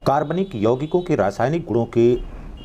कार्बनिक यौगिकों के रासायनिक गुणों के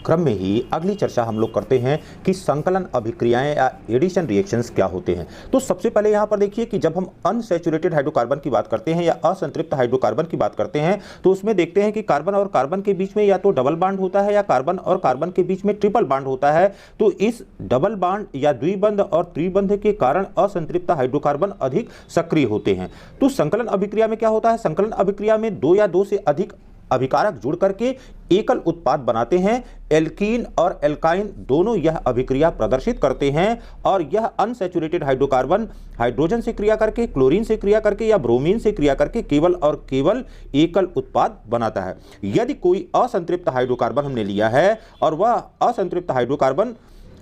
क्रम में ही अगली चर्चा हम लोग करते हैं कि संकलन अभिक्रियाएं या एडिशन रिएक्शंस क्या होते हैं। तो सबसे पहले यहाँ पर देखिए कि जब हम अनसैचुरेटेड हाइड्रोकार्बन की बात करते हैं या असंतृप्त हाइड्रोकार्बन की बात करते हैं तो उसमें देखते हैं कि कार्बन और कार्बन के बीच में या तो डबल बॉन्ड होता है या कार्बन और कार्बन के बीच में ट्रिपल बॉन्ड होता है। तो इस डबल बॉन्ड या द्विबंध और त्रिबंध के कारण असंतृप्त हाइड्रोकार्बन अधिक सक्रिय होते हैं। तो संकलन अभिक्रिया में क्या होता है? संकलन अभिक्रिया में दो या दो से अधिक अभिकारक जुड़ करके एकल उत्पाद बनाते हैं। एल्कीन और एल्काइन दोनों यह अभिक्रिया प्रदर्शित करते हैं और यह अनसैचुरेटेड हाइड्रोकार्बन हाइड्रोजन से क्रिया करके, क्लोरीन से क्रिया करके या ब्रोमीन से क्रिया करके केवल और केवल एकल उत्पाद बनाता है। यदि कोई असंतृप्त हाइड्रोकार्बन हमने लिया है और वह असंतृप्त हाइड्रोकार्बन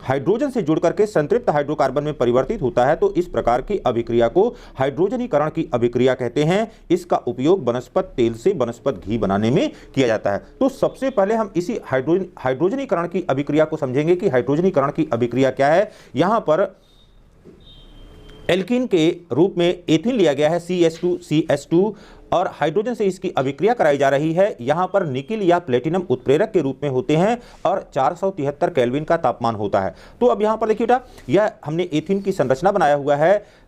हाइड्रोजन से जुड़ करके संतृप्त हाइड्रोकार्बन में परिवर्तित होता है तो इस प्रकार की अभिक्रिया को हाइड्रोजनीकरण की अभिक्रिया कहते हैं। इसका उपयोग वनस्पत तेल से वनस्पत घी बनाने में किया जाता है। तो सबसे पहले हम इसी हाइड्रोजनीकरण की अभिक्रिया को समझेंगे कि हाइड्रोजनीकरण की अभिक्रिया क्या है। यहां पर एल्कीन के रूप में एथिन लिया गया है CH2CH2 और हाइड्रोजन से इसकी अभिक्रिया कराई जा रही है। यहां पर निकिल या प्लेटिनम उत्प्रेरक के रूप में होते हैं और 473 केल्विन का तापमान होता है। तो अब यहां पर देखिए बेटा, यह हमने एथिन की संरचना बनाया हुआ है।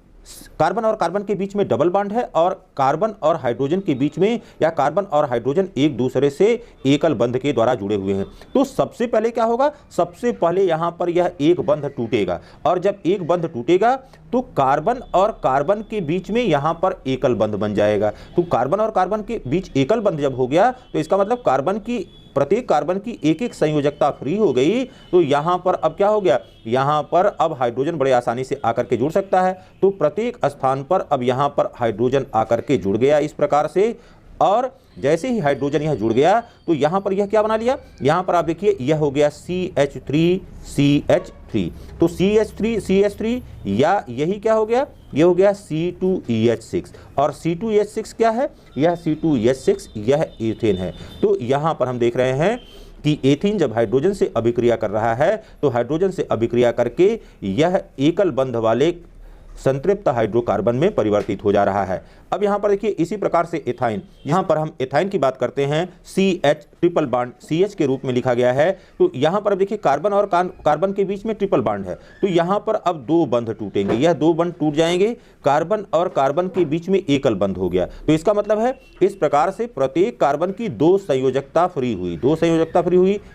कार्बन और कार्बन के बीच में डबल बॉन्ड है और कार्बन और हाइड्रोजन के बीच में या कार्बन और हाइड्रोजन एक दूसरे से एकल बंध के द्वारा जुड़े हुए हैं। तो सबसे पहले क्या होगा? सबसे पहले यहां पर यह एक बंध टूटेगा और जब एक बंध टूटेगा तो कार्बन और कार्बन के बीच में यहां पर एकल बंध बन जाएगा। तो कार्बन और कार्बन के बीच एकल बंध जब हो गया तो इसका मतलब प्रत्येक कार्बन की एक एक संयोजकता फ्री हो गई। तो यहां पर अब क्या हो गया? यहां पर अब हाइड्रोजन बड़े आसानी से आकर के जुड़ सकता है। तो प्रत्येक स्थान पर अब यहां पर हाइड्रोजन आकर के जुड़ गया इस प्रकार से। और जैसे ही हाइड्रोजन यह जुड़ गया तो यहां पर यह क्या बना लिया? यहां पर आप देखिए यह हो गया CH3CH3। तो CH3CH3 या यही क्या हो गया? यह हो गया C2EH6 और C2EH6 क्या है? यह C2EH6 यह एथेन है। तो यहां पर हम देख रहे हैं कि एथीन जब हाइड्रोजन से अभिक्रिया कर रहा है तो हाइड्रोजन से अभिक्रिया करके यह एकल बंध वाले संतृप्त हाइड्रोकार्बन में परिवर्तित हो जा रहा है। अब यहां पर देखिए इसी प्रकार से एथाइन, यहां पर हम एथाइन की बात करते हैं। CH ट्रिपल बॉन्ड CH के रूप में लिखा गया है। तो यहां पर अब देखिए कार्बन और कार्बन के बीच में ट्रिपल बॉन्ड है। तो यहां पर अब दो बंध टूटेंगे, यह दो बंध टूट जाएंगे। कार्बन और कार्बन के बीच में एकल बंध हो गया। तो इसका मतलब है इस प्रकार से प्रत्येक कार्बन की दो संयोजकता फ्री हुई।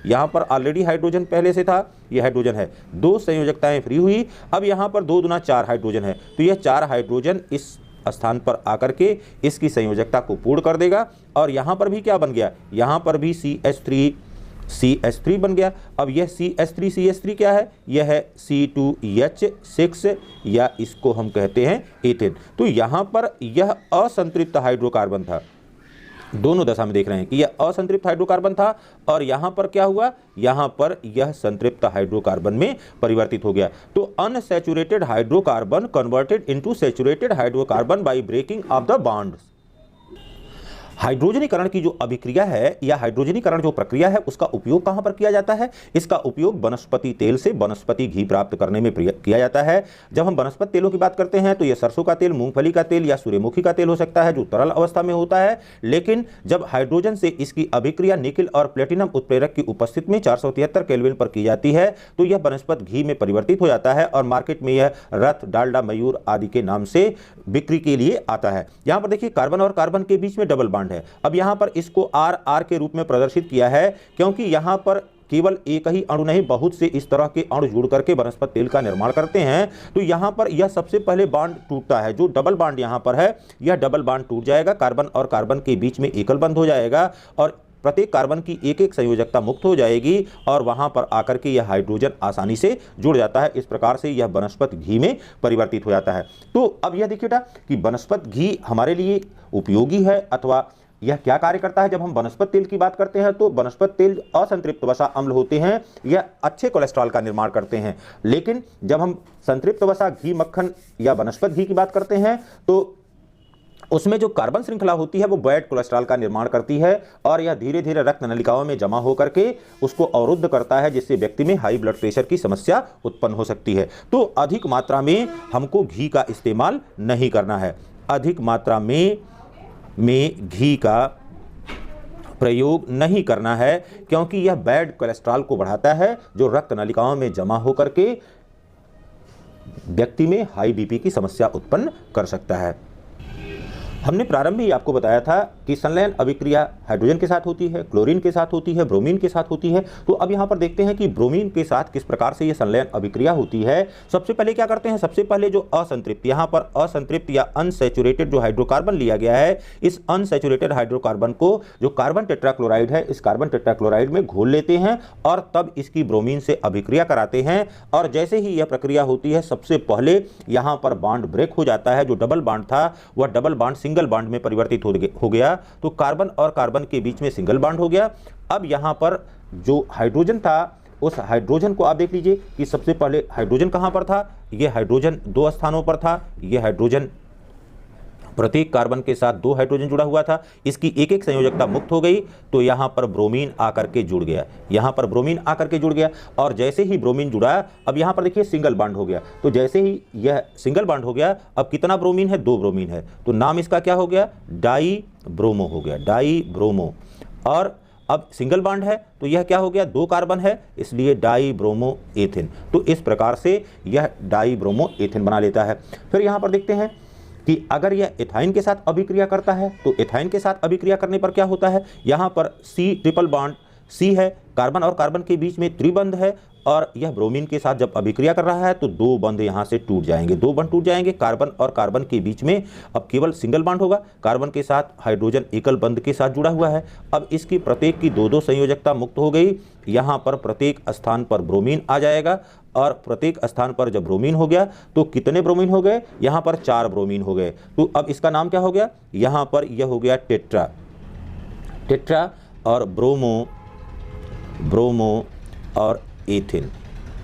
यहां पर ऑलरेडी हाइड्रोजन पहले से था, यह हाइड्रोजन है, दो संयोजकताएं फ्री हुई। अब यहां पर 2 दूना 4 हाइड्रोजन है। तो यह 4 हाइड्रोजन इस स्थान पर आकर के इसकी संयोजकता को पूर्ण कर देगा और यहां पर भी क्या बन गया? यहां पर भी CH3 बन गया। अब यह CH3 क्या है? यह है C2EH6 या इसको हम कहते हैं एथेन। तो यहां पर यह असंतृप्त हाइड्रोकार्बन था। दोनों दशा में देख रहे हैं कि यह असंतृप्त हाइड्रोकार्बन था और यहां पर क्या हुआ? यहां पर यह संतृप्त हाइड्रोकार्बन में परिवर्तित हो गया। तो unsaturated hydrocarbon converted into saturated hydrocarbon by breaking off the bonds. हाइड्रोजनीकरण की जो अभिक्रिया है या हाइड्रोजनीकरण जो प्रक्रिया है उसका उपयोग कहां पर किया जाता है? इसका उपयोग वनस्पति तेल से वनस्पति घी प्राप्त करने में किया जाता है। जब हम वनस्पति तेलों की बात करते हैं तो यह सरसों का तेल, मूंगफली का तेल या सूर्यमुखी का तेल हो सकता है जो तरल अवस्था में होता है। लेकिन जब हाइड्रोजन से इसकी अभिक्रिया निकिल और प्लेटिनम उत्प्रेरक की उपस्थिति में 473 केल्विन पर की जाती है तो यह वनस्पति घी में परिवर्तित हो जाता है और मार्केट में यह रथ, डालडा, मयूर आदि के नाम से बिक्री के लिए आता है। यहां पर देखिए कार्बन और कार्बन के बीच में डबल बॉन्ड है। अब यहां पर इसको RR के रूप में प्रदर्शित किया है क्योंकि यहां पर केवल एक ही अणु नहीं, बहुत से इस तरह के अणु जुड़ करके वनस्पति तेल का निर्माण करते हैं। तो यहां पर यह सबसे पहले बॉन्ड टूटता है। जो डबल बॉन्ड यहां पर है यह डबल बॉन्ड टूट जाएगा, कार्बन और कार्बन के बीच में एकल बंध हो जाएगा और प्रत्येक कार्बन की एक एक संयोजकता मुक्त हो जाएगी और वहां पर आकर के यह हाइड्रोजन आसानी से जुड़ जाता है। इस प्रकार से यह वनस्पति घी में परिवर्तित हो जाता है। तो अब यह देखिए बेटा कि वनस्पति घी हमारे लिए उपयोगी है अथवा यह क्या कार्य करता है। जब हम वनस्पति तेल की बात करते हैं तो वनस्पति तेल असंतृप्त वसा अम्ल होते हैं, यह अच्छे कोलेस्ट्रॉल का निर्माण करते हैं। लेकिन जब हम संतृप्त वसा घी, मक्खन या वनस्पति घी की बात करते हैं तो उसमें जो कार्बन श्रृंखला होती है वो बैड कोलेस्ट्रॉल का निर्माण करती है और यह धीरे धीरे रक्त नलिकाओं में जमा होकर के उसको अवरुद्ध करता है, जिससे व्यक्ति में हाई ब्लड प्रेशर की समस्या उत्पन्न हो सकती है। तो अधिक मात्रा में हमको घी का इस्तेमाल नहीं करना है। अधिक मात्रा में घी का प्रयोग नहीं करना है, क्योंकि यह बैड कोलेस्ट्रॉल को बढ़ाता है जो रक्त नलिकाओं में जमा होकर के व्यक्ति में हाई बीपी की समस्या उत्पन्न कर सकता है। हमने प्रारंभ में ही आपको बताया था कि संलयन अभिक्रिया हाइड्रोजन के साथ होती है, क्लोरीन के साथ होती है, ब्रोमीन के साथ होती है। तो अब यहाँ पर देखते हैं कि ब्रोमीन के साथ किस प्रकार से यह संलयन अभिक्रिया होती है। सबसे पहले क्या करते हैं, सबसे पहले जो असंतृप्त, यहाँ पर असंतृप्त या अनसैचुरेटेड जो हाइड्रोकार्बन लिया गया है, इस अनसैचुरेटेड हाइड्रोकार्बन को जो कार्बन टेट्राक्लोराइड है, इस कार्बन टेट्राक्लोराइड में घोल लेते हैं और तब इसकी ब्रोमीन से अभिक्रिया कराते हैं। और जैसे ही यह प्रक्रिया होती है, सबसे पहले यहाँ पर बॉन्ड ब्रेक हो जाता है। जो डबल बॉन्ड था वह डबल बॉन्ड सिंगल बॉन्ड में परिवर्तित हो गया, तो कार्बन और कार्बन के बीच में सिंगल बॉन्ड हो गया। अब यहाँ पर जो हाइड्रोजन था, उस हाइड्रोजन को आप देख लीजिए कि सबसे पहले हाइड्रोजन कहाँ पर था, यह हाइड्रोजन 2 स्थानों पर था। यह हाइड्रोजन प्रत्येक कार्बन के साथ 2 हाइड्रोजन जुड़ा हुआ था, इसकी एक एक संयोजकता मुक्त हो गई, तो यहाँ पर ब्रोमीन आकर के जुड़ गया, यहाँ पर ब्रोमीन आकर के जुड़ गया। और जैसे ही ब्रोमीन जुड़ा, अब यहाँ पर देखिए सिंगल बॉन्ड हो गया। तो जैसे ही यह सिंगल बॉन्ड हो गया, अब कितना ब्रोमीन है, 2 ब्रोमीन है, तो नाम इसका क्या हो गया, डाई ब्रोमो हो गया, डाई ब्रोमो। और अब सिंगल बॉन्ड है तो यह क्या हो गया, 2 कार्बन है, इसलिए डाई ब्रोमो एथिन। तो इस प्रकार से यह डाई ब्रोमो एथिन बना लेता है। फिर यहाँ पर देखते हैं कि अगर यह एथाइन के साथ अभिक्रिया करता है, तो एथाइन के साथ अभिक्रिया करने पर क्या होता है, यहाँ पर C ट्रिपल बॉन्ड C है, कार्बन और कार्बन के बीच में त्रिबंध है, और यह ब्रोमीन के साथ जब अभिक्रिया कर रहा है तो 2 बंध यहाँ से टूट जाएंगे, 2 बंध टूट जाएंगे। कार्बन और कार्बन के बीच में अब केवल सिंगल बॉन्ड होगा, कार्बन के साथ हाइड्रोजन एकल बंध के साथ जुड़ा हुआ है। अब इसकी प्रत्येक की 2-2 संयोजकता मुक्त हो गई। यहाँ पर प्रत्येक स्थान पर ब्रोमीन आ जाएगा, और प्रत्येक स्थान पर जब ब्रोमीन हो गया तो कितने ब्रोमीन हो गए, यहाँ पर 4 ब्रोमीन हो गए। तो अब इसका नाम क्या हो गया, यहाँ पर यह हो गया टेट्रा, टेट्रा और ब्रोमो, ब्रोमो और एथिन,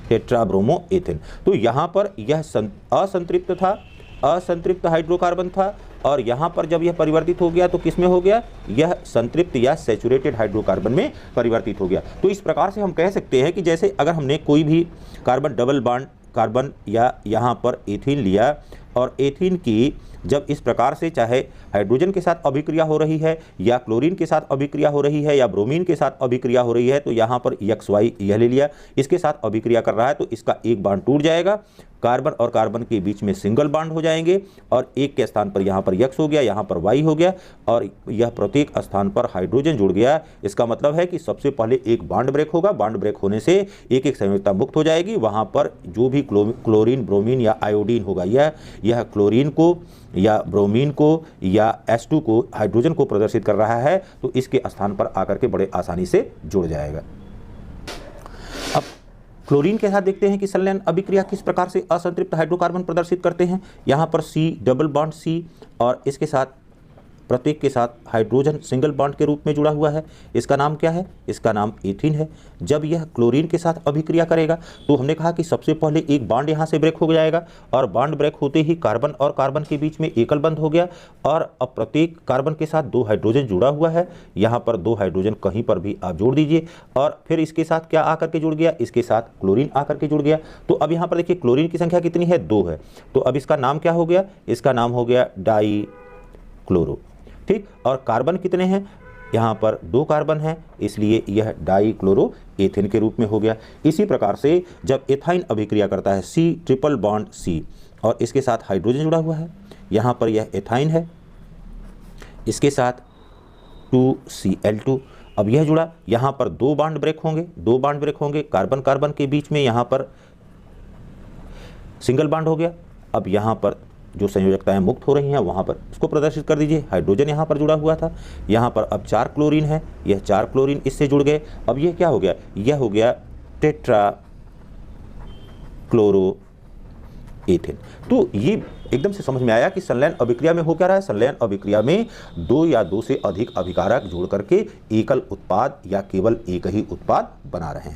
टेट्रा ब्रोमो एथिन। तो यहाँ पर यह असंतृप्त था, असंतृप्त हाइड्रोकार्बन था, और यहाँ पर जब यह परिवर्तित हो गया तो किस में हो गया, यह संतृप्त या सैचुरेटेड हाइड्रोकार्बन में परिवर्तित हो गया। तो इस प्रकार से हम कह सकते हैं कि जैसे अगर हमने कोई भी कार्बन डबल बॉन्ड कार्बन या यहाँ पर एथीन लिया, और एथीन की जब इस प्रकार से चाहे हाइड्रोजन के साथ अभिक्रिया हो रही है, या क्लोरीन के साथ अभिक्रिया हो रही है, या ब्रोमीन के साथ अभिक्रिया हो रही है, तो यहाँ पर XY यह ले लिया, इसके साथ अभिक्रिया कर रहा है तो इसका एक बॉन्ड टूट जाएगा, कार्बन और कार्बन के बीच में सिंगल बॉन्ड हो जाएंगे, और एक के स्थान पर यहाँ पर X हो गया, यहाँ पर Y हो गया, और यह प्रत्येक स्थान पर हाइड्रोजन जुड़ गया। इसका मतलब है कि सबसे पहले एक बॉन्ड ब्रेक होगा, बॉन्ड ब्रेक होने से एक एक संयोजकता मुक्त हो जाएगी। वहाँ पर जो भी क्लोरीन, ब्रोमीन या आयोडीन होगा, यह क्लोरीन को या ब्रोमीन को या H2 को, हाइड्रोजन को प्रदर्शित कर रहा है, तो इसके स्थान पर आकर के बड़े आसानी से जुड़ जाएगा। अब क्लोरीन के साथ देखते हैं कि संलयन अभिक्रिया किस प्रकार से असंतृप्त हाइड्रोकार्बन प्रदर्शित करते हैं। यहाँ पर C डबल बॉन्ड C, और इसके साथ प्रत्येक के साथ हाइड्रोजन सिंगल बॉन्ड के रूप में जुड़ा हुआ है। इसका नाम क्या है, इसका नाम एथीन है। जब यह क्लोरीन के साथ अभिक्रिया करेगा तो हमने कहा कि सबसे पहले एक बॉन्ड यहाँ से ब्रेक हो जाएगा, और बॉन्ड ब्रेक होते ही कार्बन और कार्बन के बीच में एकल बंध हो गया, और अब प्रत्येक कार्बन के साथ 2 हाइड्रोजन जुड़ा हुआ है। यहाँ पर 2 हाइड्रोजन कहीं पर भी आप जोड़ दीजिए, और फिर इसके साथ क्या आकर के जुड़ गया, इसके साथ क्लोरीन आकर के जुड़ गया। तो अब यहाँ पर देखिए क्लोरीन की संख्या कितनी है, 2 है, तो अब इसका नाम क्या हो गया, इसका नाम हो गया डाई क्लोरो। ठीक, और कार्बन कितने हैं, यहाँ पर 2 कार्बन हैं, इसलिए यह डाई क्लोरो एथिन के रूप में हो गया। इसी प्रकार से जब एथाइन अभिक्रिया करता है, C ट्रिपल बॉन्ड C, और इसके साथ हाइड्रोजन जुड़ा हुआ है, यहाँ पर यह एथाइन है, इसके साथ 2Cl2, अब यह जुड़ा, यहाँ पर 2 बॉन्ड ब्रेक होंगे, 2 बॉन्ड ब्रेक होंगे, कार्बन कार्बन के बीच में यहाँ पर सिंगल बॉन्ड हो गया। अब यहाँ पर जो संयोजकताएं मुक्त हो रही हैं वहाँ पर इसको प्रदर्शित कर दीजिए। हाइड्रोजन यहाँ पर जुड़ा हुआ था, यहाँ पर अब 4 क्लोरीन है, यह 4 क्लोरीन इससे जुड़ गए। अब यह क्या हो गया, यह हो गया टेट्रा क्लोरो एथिन। तो ये एकदम से समझ में आया कि संलयन अभिक्रिया में हो क्या रहा है। संलयन अभिक्रिया में 2 या 2 से अधिक अभिकारक जोड़ करके एकल उत्पाद या केवल एक ही उत्पाद बना रहे हैं।